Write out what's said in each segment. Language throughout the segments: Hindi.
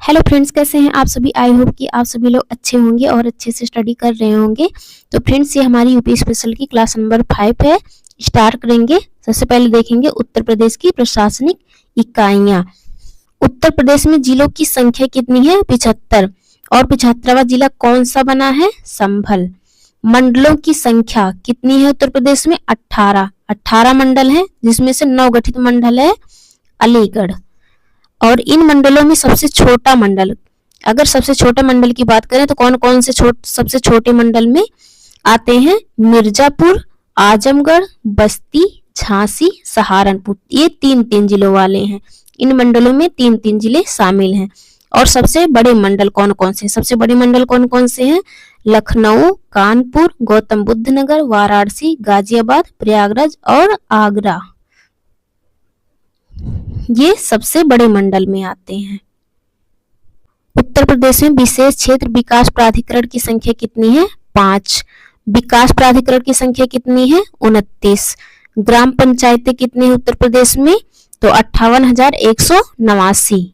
हेलो फ्रेंड्स, कैसे हैं आप सभी। आई होप कि आप सभी लोग अच्छे होंगे और अच्छे से स्टडी कर रहे होंगे। तो फ्रेंड्स, ये हमारी यूपी स्पेशल की क्लास नंबर 5 है। स्टार्ट करेंगे। सबसे पहले देखेंगे उत्तर प्रदेश की प्रशासनिक इकाइयां। उत्तर प्रदेश में जिलों की संख्या कितनी है? 75। और 75वां जिला कौन सा बना है? संभल। मंडलों की संख्या कितनी है उत्तर प्रदेश में? 18 मंडल है, जिसमें से 9 गठित मंडल है अलीगढ़। और इन मंडलों में सबसे छोटा मंडल, अगर सबसे छोटे मंडल की बात करें तो कौन कौन से सबसे छोटे मंडल में आते हैं? मिर्जापुर, आजमगढ़, बस्ती, झांसी, सहारनपुर। ये तीन जिलों वाले हैं। इन मंडलों में तीन जिले शामिल हैं। और सबसे बड़े मंडल कौन कौन से? सबसे बड़े मंडल कौन कौन से हैं? लखनऊ, कानपुर, गौतम बुद्ध नगर, वाराणसी, गाजियाबाद, प्रयागराज और आगरा। ये सबसे बड़े मंडल में आते हैं। उत्तर प्रदेश में विशेष क्षेत्र विकास प्राधिकरण की संख्या कितनी है? 5। विकास प्राधिकरण की संख्या कितनी है? 29। ग्राम पंचायतें कितनी है उत्तर प्रदेश में? तो 58,189।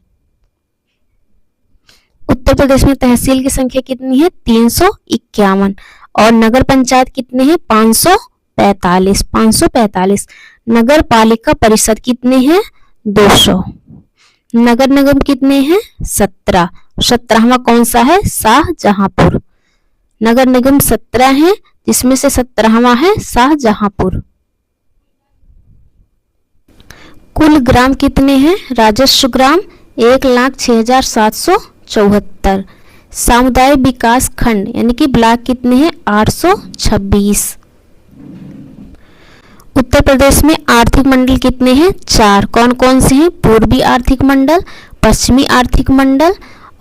उत्तर प्रदेश में तहसील की संख्या कितनी है? 351। और नगर पंचायत कितने हैं? 545। नगर पालिका परिषद कितने हैं? 200। नगर निगम कितने हैं? 17। 17वां कौन सा है? शाहजहांपुर। नगर निगम 17 है, जिसमें से 17वां है शाहजहांपुर। कुल ग्राम कितने हैं? राजस्व ग्राम 1,06,774। सामुदायिक विकास खंड यानी कि ब्लॉक कितने हैं? 826। उत्तर प्रदेश में आर्थिक मंडल कितने हैं? 4। कौन कौन से हैं? पूर्वी आर्थिक मंडल, पश्चिमी आर्थिक मंडल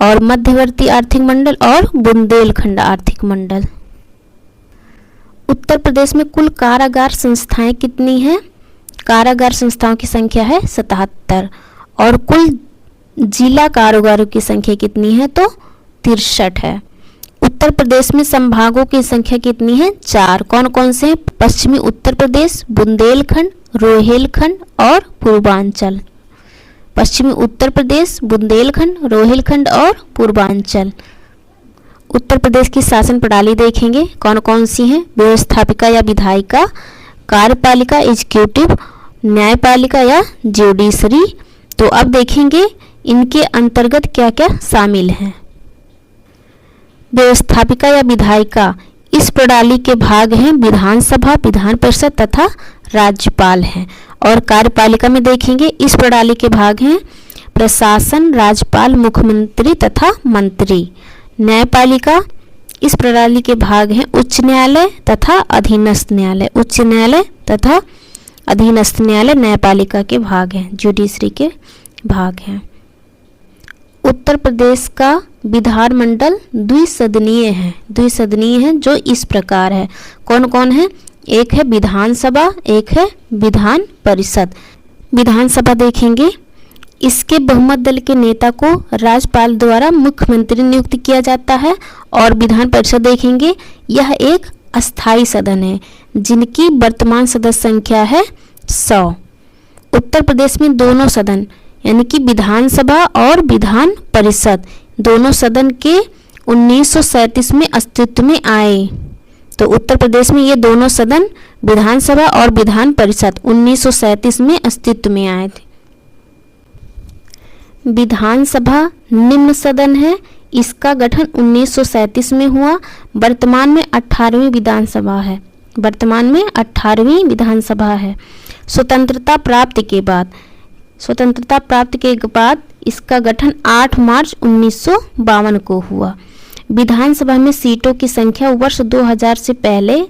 और मध्यवर्ती आर्थिक मंडल और बुंदेलखंड आर्थिक मंडल। उत्तर प्रदेश में कुल कारागार संस्थाएं कितनी हैं? कारागार संस्थाओं की संख्या है 77। और कुल जिला कारागारों की संख्या कितनी है? तो 63 है। उत्तर प्रदेश में संभागों की संख्या कितनी है? 4। कौन कौन से हैं? पश्चिमी उत्तर प्रदेश, बुंदेलखंड, रोहेलखंड और पूर्वांचल। पश्चिमी उत्तर प्रदेश, बुंदेलखंड, रोहेलखंड और पूर्वांचल। उत्तर प्रदेश की शासन प्रणाली देखेंगे, कौन कौन सी हैं? व्यवस्थापिका या विधायिका, कार्यपालिका एग्जीक्यूटिव, न्यायपालिका या ज्यूडिशरी। तो अब देखेंगे इनके अंतर्गत क्या क्या शामिल हैं। व्यवस्थापिका या विधायिका इस प्रणाली के भाग हैं विधानसभा, विधान परिषद तथा राज्यपाल हैं। और कार्यपालिका में देखेंगे इस प्रणाली के भाग हैं प्रशासन, राज्यपाल, मुख्यमंत्री तथा मंत्री। न्यायपालिका इस प्रणाली के भाग हैं उच्च न्यायालय तथा अधीनस्थ न्यायालय। उच्च न्यायालय तथा अधीनस्थ न्यायालय न्यायपालिका के भाग हैं, जुडिशरी के भाग हैं। उत्तर प्रदेश का विधानमंडल द्विसदनीय है। द्विसदनीय है जो इस प्रकार है। कौन कौन है? एक है विधानसभा, एक है विधान परिषद। विधानसभा देखेंगे, इसके बहुमत दल के नेता को राज्यपाल द्वारा मुख्यमंत्री नियुक्त किया जाता है। और विधान परिषद देखेंगे, यह एक अस्थायी सदन है जिनकी वर्तमान सदस्य संख्या है 100। उत्तर प्रदेश में दोनों सदन यानी कि विधानसभा और विधान परिषद दोनों सदन के 1937 में अस्तित्व में आए। तो उत्तर प्रदेश में ये दोनों सदन विधानसभा और विधान परिषद 1937 में अस्तित्व में आए थे। विधानसभा निम्न सदन है, इसका गठन 1937 में हुआ। वर्तमान में 18वीं विधानसभा है। वर्तमान में 18वीं विधानसभा है। स्वतंत्रता प्राप्ति के बाद इसका गठन 8 मार्च 1952 को हुआ। विधानसभा में सीटों की संख्या वर्ष 2000 से पहले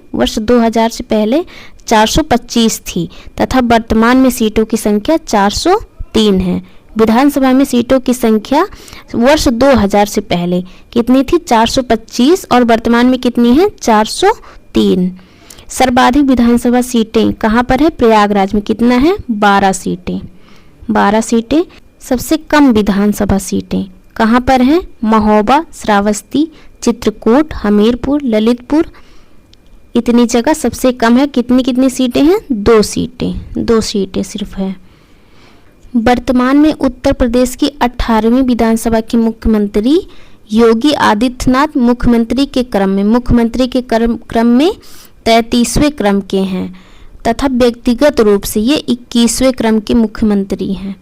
425 थी तथा वर्तमान में सीटों की संख्या 403 है। विधानसभा में सीटों की संख्या वर्ष 2000 से पहले कितनी थी? 425 और वर्तमान में कितनी है? 403। सर्वाधिक विधानसभा सीटें कहाँ पर है? प्रयागराज में। कितना है? 12 सीटें। 12 सीटें। सबसे कम विधानसभा सीटें कहाँ पर हैं? महोबा, श्रावस्ती, चित्रकूट, हमीरपुर, ललितपुर। इतनी जगह सबसे कम है। कितनी सीटें हैं? 2 सीटें। 2 सीटें सिर्फ है। वर्तमान में उत्तर प्रदेश की 18वीं विधानसभा के मुख्यमंत्री योगी आदित्यनाथ मुख्यमंत्री के क्रम में 33वें क्रम के हैं तथा व्यक्तिगत रूप से ये 21वें क्रम के मुख्यमंत्री हैं।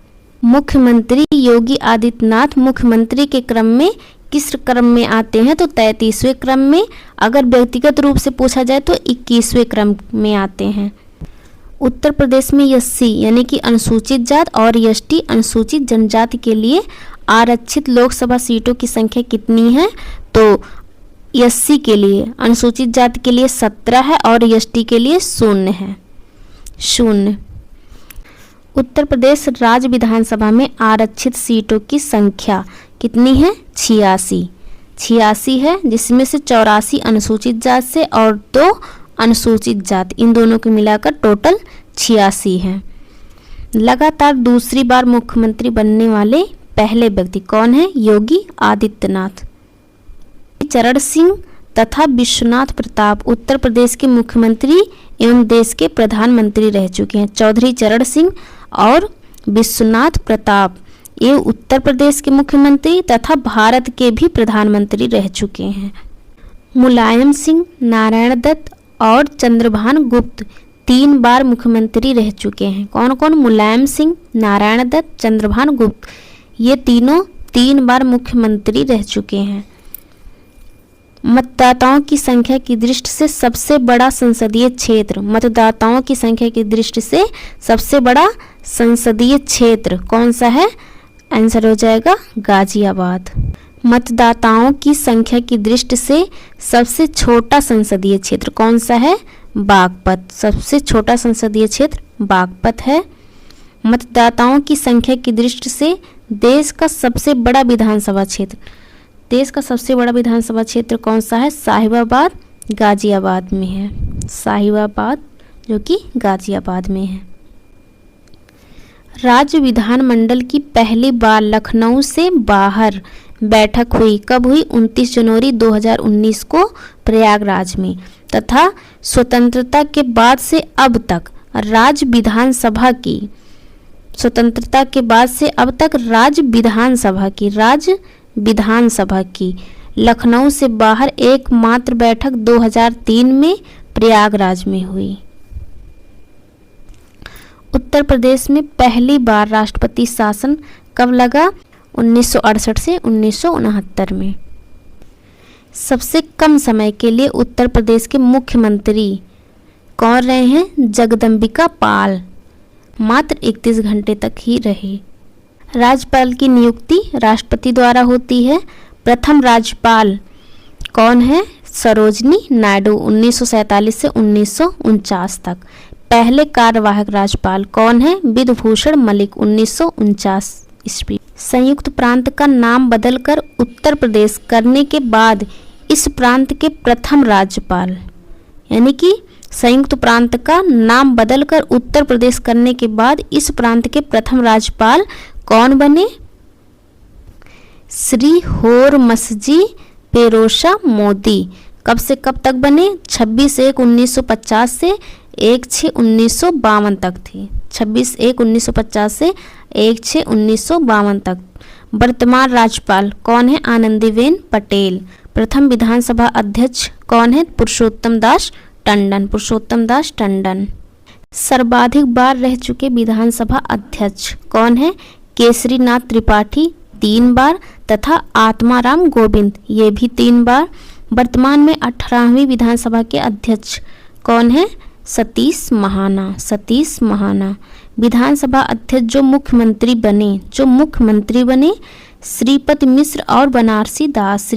मुख्यमंत्री योगी आदित्यनाथ मुख्यमंत्री के क्रम में किस क्रम में आते हैं? तो 33वें क्रम में। अगर व्यक्तिगत रूप से पूछा जाए तो 21वें क्रम में आते हैं। उत्तर प्रदेश में एससी यानी कि अनुसूचित जात और एसटी अनुसूचित जनजाति के लिए आरक्षित लोकसभा सीटों की संख्या कितनी है? तो एससी के लिए, अनुसूचित जाति के लिए 17 है और एसटी के लिए 0 है, 0। उत्तर प्रदेश राज्य विधानसभा में आरक्षित सीटों की संख्या कितनी है? 86 है, जिसमें से 84 अनुसूचित जात से और 2 अनुसूचित जात, इन दोनों को मिलाकर टोटल 86 है। लगातार दूसरी बार मुख्यमंत्री बनने वाले पहले व्यक्ति कौन है? योगी आदित्यनाथ। चरण सिंह तथा विश्वनाथ प्रताप उत्तर प्रदेश के मुख्यमंत्री एवं देश के प्रधानमंत्री रह चुके हैं। चौधरी चरण सिंह और विश्वनाथ प्रताप ये उत्तर प्रदेश के मुख्यमंत्री तथा भारत के भी प्रधानमंत्री रह चुके हैं। मुलायम सिंह, नारायण दत्त और चंद्रभान गुप्त 3 बार मुख्यमंत्री रह चुके हैं। कौन कौन? मुलायम सिंह, नारायण दत्त, चंद्रभान गुप्त, ये तीनों 3 बार मुख्यमंत्री रह चुके हैं। मतदाताओं की संख्या की दृष्टि से सबसे बड़ा संसदीय क्षेत्र, मतदाताओं की संख्या की दृष्टि से सबसे बड़ा संसदीय क्षेत्र कौन सा है? आंसर हो जाएगा गाजियाबाद। मतदाताओं की संख्या की दृष्टि से सबसे छोटा संसदीय क्षेत्र कौन सा है? बागपत। सबसे छोटा संसदीय क्षेत्र बागपत है। मतदाताओं की संख्या की दृष्टि से देश का सबसे बड़ा विधानसभा क्षेत्र कौन सा है? साहिबाबाद, गाजियाबाद में है। साहिबाबाद जो कि गाजियाबाद में है। राज्य विधानमंडल की पहली बार लखनऊ से बाहर बैठक हुई। कब हुई? 29 जनवरी 2019 को प्रयागराज में। तथा स्वतंत्रता के बाद से अब तक राज्य विधानसभा की लखनऊ से बाहर एकमात्र बैठक 2003 में प्रयागराज में हुई। उत्तर प्रदेश में पहली बार राष्ट्रपति शासन कब लगा? 1968 से 1969 में। सबसे कम समय के लिए उत्तर प्रदेश के मुख्यमंत्री कौन रहे हैं? जगदम्बिका पाल, मात्र 31 घंटे तक ही रहे। राज्यपाल की नियुक्ति राष्ट्रपति द्वारा होती है। प्रथम राज्यपाल कौन है? सरोजनी नायडू, 1947 से 1949 तक। पहले कार्यवाहक राज्यपाल कौन है? विधुभूषण मलिक, 1949 ईस्वी। संयुक्त प्रांत का नाम बदलकर उत्तर प्रदेश करने के बाद इस प्रांत के प्रथम राज्यपाल, यानी कि संयुक्त प्रांत का नाम बदलकर उत्तर प्रदेश करने के बाद इस प्रांत के प्रथम राज्यपाल कौन बने? श्री होरमसजी पेरोसा मोदी। कब से कब तक बने? 26/1/1950 से 1/6/1952 तक थी। 26/1/1950 से 1/6/1952 तक। वर्तमान राज्यपाल कौन है? आनंदीबेन पटेल। प्रथम विधानसभा अध्यक्ष कौन है? पुरुषोत्तम दास टंडन। सर्वाधिक बार रह चुके विधानसभा अध्यक्ष कौन है? केसरीनाथ त्रिपाठी 3 बार तथा आत्माराम गोविंद, ये भी 3 बार। वर्तमान में 18वीं विधानसभा के अध्यक्ष कौन है? सतीश महाना। विधानसभा अध्यक्ष जो मुख्यमंत्री बने श्रीपति मिश्र और बनारसी दास।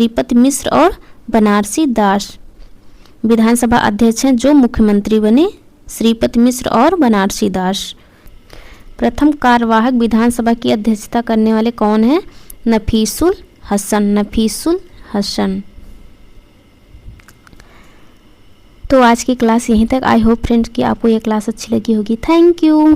विधानसभा अध्यक्ष हैं जो मुख्यमंत्री बने श्रीपति मिश्र और बनारसी दास। प्रथम कार्यवाहक विधानसभा की अध्यक्षता करने वाले कौन हैं? नफीसुल हसन। तो आज की क्लास यहीं तक। आई होप फ्रेंड्स कि आपको ये क्लास अच्छी लगी होगी। Thank you.